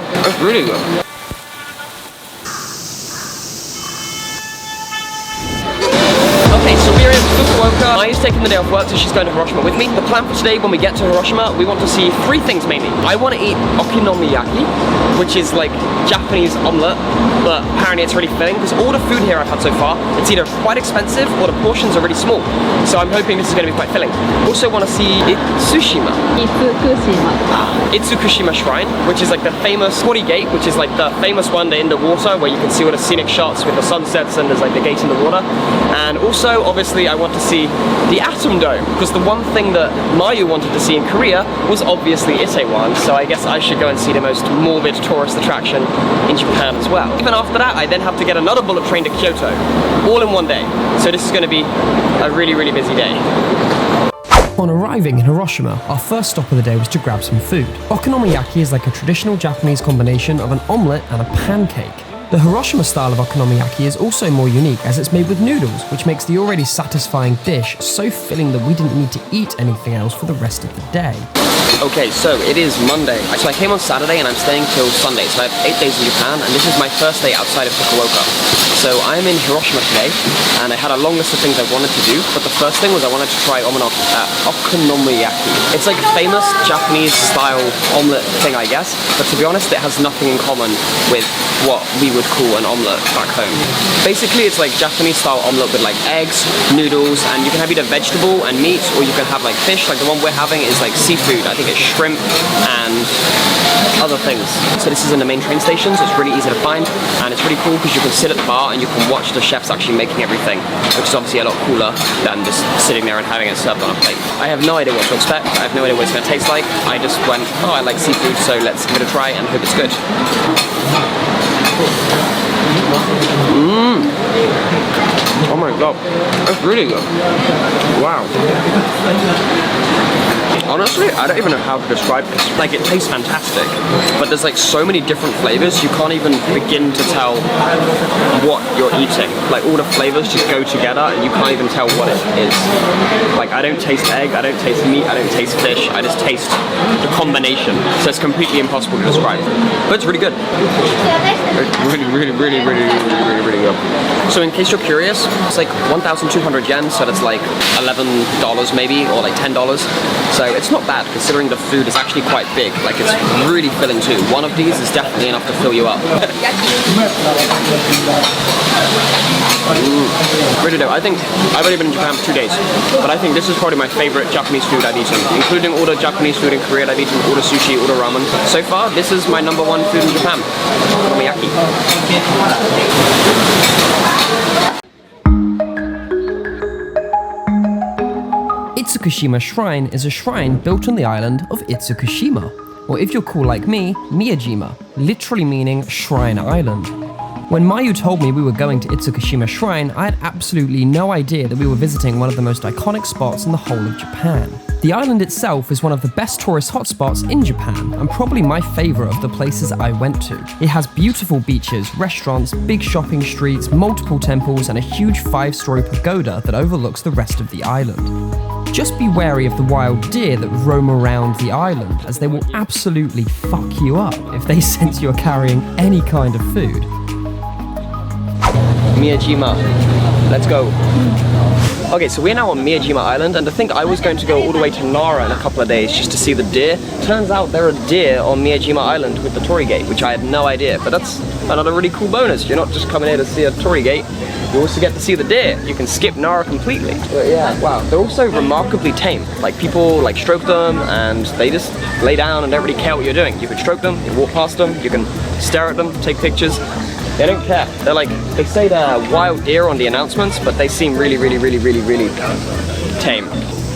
god, that's really good. Okay, so we're in Fukuoka. Maya's taking the day off work, so she's going to Hiroshima with me. The plan for today, when we get to Hiroshima, we want to see three things mainly. I want to eat Okonomiyaki, which is like Japanese omelette, but apparently it's really filling, because all the food here I've had so far, it's either quite expensive or the portions are really small. So I'm hoping this is going to be quite filling. Also want to see Itsukushima. Itsukushima Shrine, which is like the famous Torii Gate, which is like the famous one in the water, where you can see all the scenic shots with the sunsets and there's like the gate in the water. And also, obviously, I want to see the Atom Dome, because the one thing that Mayu wanted to see in Korea was obviously Itaewon, so I guess I should go and see the most morbid tourist attraction in Japan as well. Even after that, I then have to get another bullet train to Kyoto, all in one day. So this is going to be a really, really busy day. On arriving in Hiroshima, our first stop of the day was to grab some food. Okonomiyaki is like a traditional Japanese combination of an omelette and a pancake. The Hiroshima style of okonomiyaki is also more unique, as it's made with noodles, which makes the already satisfying dish so filling that we didn't need to eat anything else for the rest of the day. Okay, so it is Monday. So I came on Saturday and I'm staying till Sunday, so I have 8 days in Japan, and this is my first day outside of Fukuoka. So I'm in Hiroshima today, and I had a long list of things I wanted to do, but the first thing was I wanted to try Okonomiyaki. It's like a famous Japanese style omelette thing, I guess, but to be honest, it has nothing in common with what we would call an omelette back home. Basically, it's like Japanese style omelette with like eggs, noodles, and you can have either vegetable and meat, or you can have like fish. Like the one we're having is like seafood. I think it's shrimp and other things. So this is in the main train station, so it's really easy to find, and it's really cool because you can sit at the bar and you can watch the chefs actually making everything, which is obviously a lot cooler than just sitting there and having it served on a plate. I have no idea what to expect. I have no idea what it's going to taste like. I just went, oh, I like seafood, so let's give it a try and hope it's good. Oh my god, that's really good. Wow. Honestly, I don't even know how to describe this. Like, it tastes fantastic, but there's like so many different flavors, you can't even begin to tell what you're eating. Like, all the flavors just go together and you can't even tell what it is. Like, I don't taste egg, I don't taste meat, I don't taste fish, I just taste the combination. So it's completely impossible to describe. But it's really good. It's really, really, really, really, really, really good. So in case you're curious, it's like 1,200 yen, so that's like $11 maybe, or like $10. So it's not bad considering the food is actually quite big. Like, it's really filling too. One of these is definitely enough to fill you up. Really dope. I think I've only been in Japan for 2 days, but I think this is probably my favorite Japanese food I've eaten, including all the Japanese food in Korea I've eaten, all the sushi, all the ramen. So far, this is my #1 food in Japan. Okonomiyaki. Itsukushima Shrine is a shrine built on the island of Itsukushima, or if you're cool like me, Miyjima, literally meaning Shrine Island. When Mayu told me we were going to Itsukushima Shrine, I had absolutely no idea that we were visiting one of the most iconic spots in the whole of Japan. The island itself is one of the best tourist hotspots in Japan, and probably my favourite of the places I went to. It has beautiful beaches, restaurants, big shopping streets, multiple temples, and a huge 5-story pagoda that overlooks the rest of the island. Just be wary of the wild deer that roam around the island, as they will absolutely fuck you up if they sense you're carrying any kind of food. Miyjima. Let's go. Okay, so we're now on Miyjima Island, and I think I was going to go all the way to Nara in a couple of days just to see the deer. Turns out there are deer on Miyjima Island with the Torii Gate, which I had no idea, but that's another really cool bonus. You're not just coming here to see a Torii Gate, you also get to see the deer. You can skip Nara completely. But yeah, wow, they're also remarkably tame. Like, people like stroke them and they just lay down and don't really care what you're doing. You can stroke them, you walk past them, you can stare at them, take pictures. They don't care. They're like, they say they're wild deer on the announcements, but they seem really, really, really, really, really tame.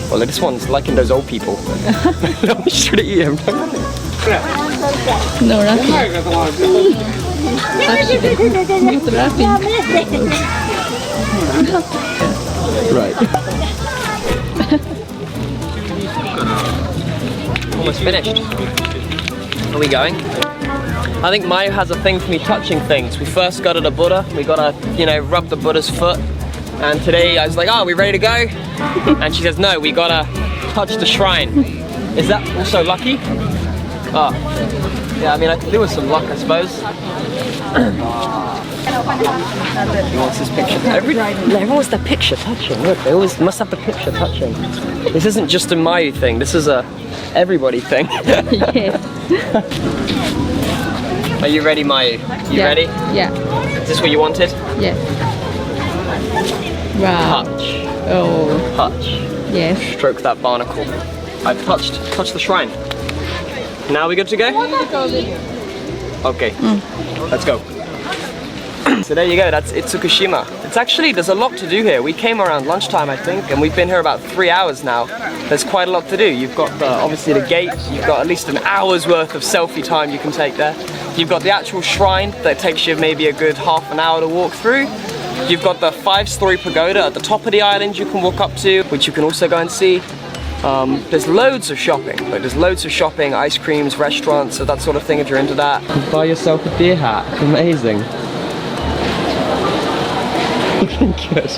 Well, this one's liking those old people. I'm just trying to eat him. No, Right. Almost finished. Are we going? I think Mayu has a thing for me touching things. We first got to the Buddha, we gotta, you know, rub the Buddha's foot. And today I was like, oh, are we ready to go? And she says, no, we gotta touch the shrine. Is that also lucky? Oh, yeah, I mean, I could do with some luck, I suppose. He wants his picture. Everyone wants their picture touching. Look, they always must have the picture touching. This isn't just a Mayu thing. This is a everybody thing. Yeah. Are you ready, Mayu? You ready? Yeah. Is this what you wanted? Yeah. Wow. Touch. Oh. Touch. Yes. Stroke that barnacle. I've touched the shrine. Now we good to go? Okay. Let's go. So there you go, that's Itsukushima. It's actually, there's a lot to do here. We came around lunchtime, I think, and we've been here about 3 hours now. There's quite a lot to do. You've got obviously the gate, you've got at least an hour's worth of selfie time you can take there. You've got the actual shrine that takes you maybe a good half an hour to walk through. You've got the 5-story pagoda at the top of the island you can walk up to, which you can also go and see. There's loads of shopping. Like there's loads of shopping, ice creams, restaurants, so that sort of thing if you're into that. You buy yourself a deer hat. It's amazing. Good.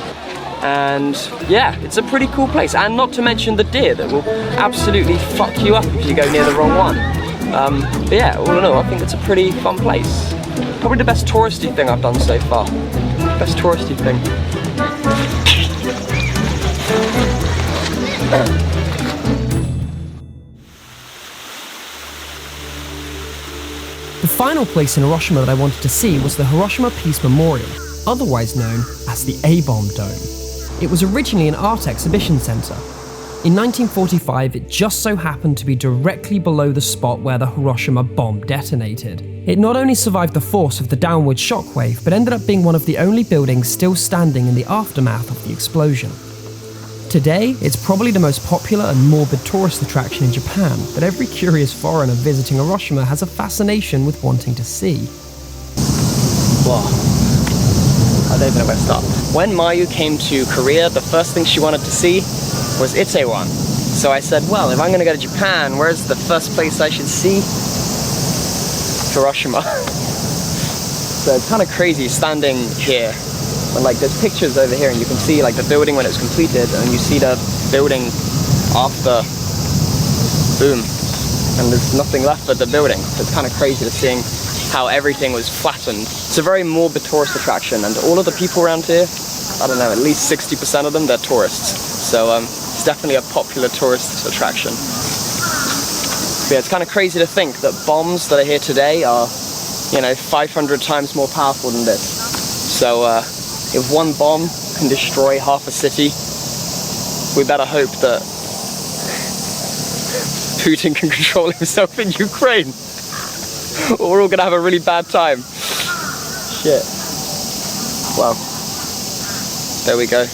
And yeah, it's a pretty cool place. And not to mention the deer that will absolutely fuck you up if you go near the wrong one. But yeah, all in all, I think it's a pretty fun place. Probably the best touristy thing I've done so far. Best touristy thing. The final place in Hiroshima that I wanted to see was the Hiroshima Peace Memorial, otherwise known as the A-Bomb Dome. It was originally an art exhibition centre. In 1945, it just so happened to be directly below the spot where the Hiroshima bomb detonated. It not only survived the force of the downward shockwave, but ended up being one of the only buildings still standing in the aftermath of the explosion. Today, it's probably the most popular and morbid tourist attraction in Japan, but every curious foreigner visiting Hiroshima has a fascination with wanting to see. Wow. I don't even know where to start. When Mayu came to Korea, the first thing she wanted to see was Itaewon. So I said, well, if I'm going to go to Japan, where's the first place I should see? Hiroshima. So it's kind of crazy standing here. And like there's pictures over here and you can see like the building when it's completed and you see the building after boom. And there's nothing left but the building. So it's kind of crazy to seeing how everything was flattened. It's a very morbid tourist attraction and all of the people around here, I don't know, at least 60% of them, they're tourists. So it's definitely a popular tourist attraction. But yeah, it's kind of crazy to think that bombs that are here today are, you know, 500 times more powerful than this. So if one bomb can destroy half a city, we better hope that Putin can control himself in Ukraine. Or we're all gonna have a really bad time. Shit. Well, there we go.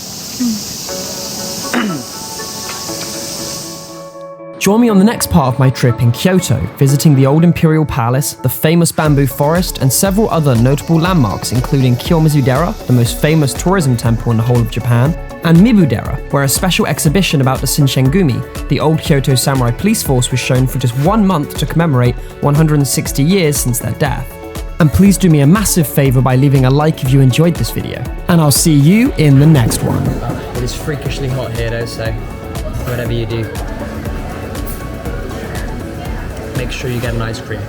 Join me on the next part of my trip in Kyoto, visiting the old Imperial Palace, the famous bamboo forest, and several other notable landmarks including Kiyomizu-dera, the most famous tourism temple in the whole of Japan, and Mibu-dera, where a special exhibition about the Shinsengumi, the old Kyoto samurai police force, was shown for just 1 month to commemorate 160 years since their death. And please do me a massive favour by leaving a like if you enjoyed this video. And I'll see you in the next one. It is freakishly hot here though, so whatever you do, make sure you get an ice cream.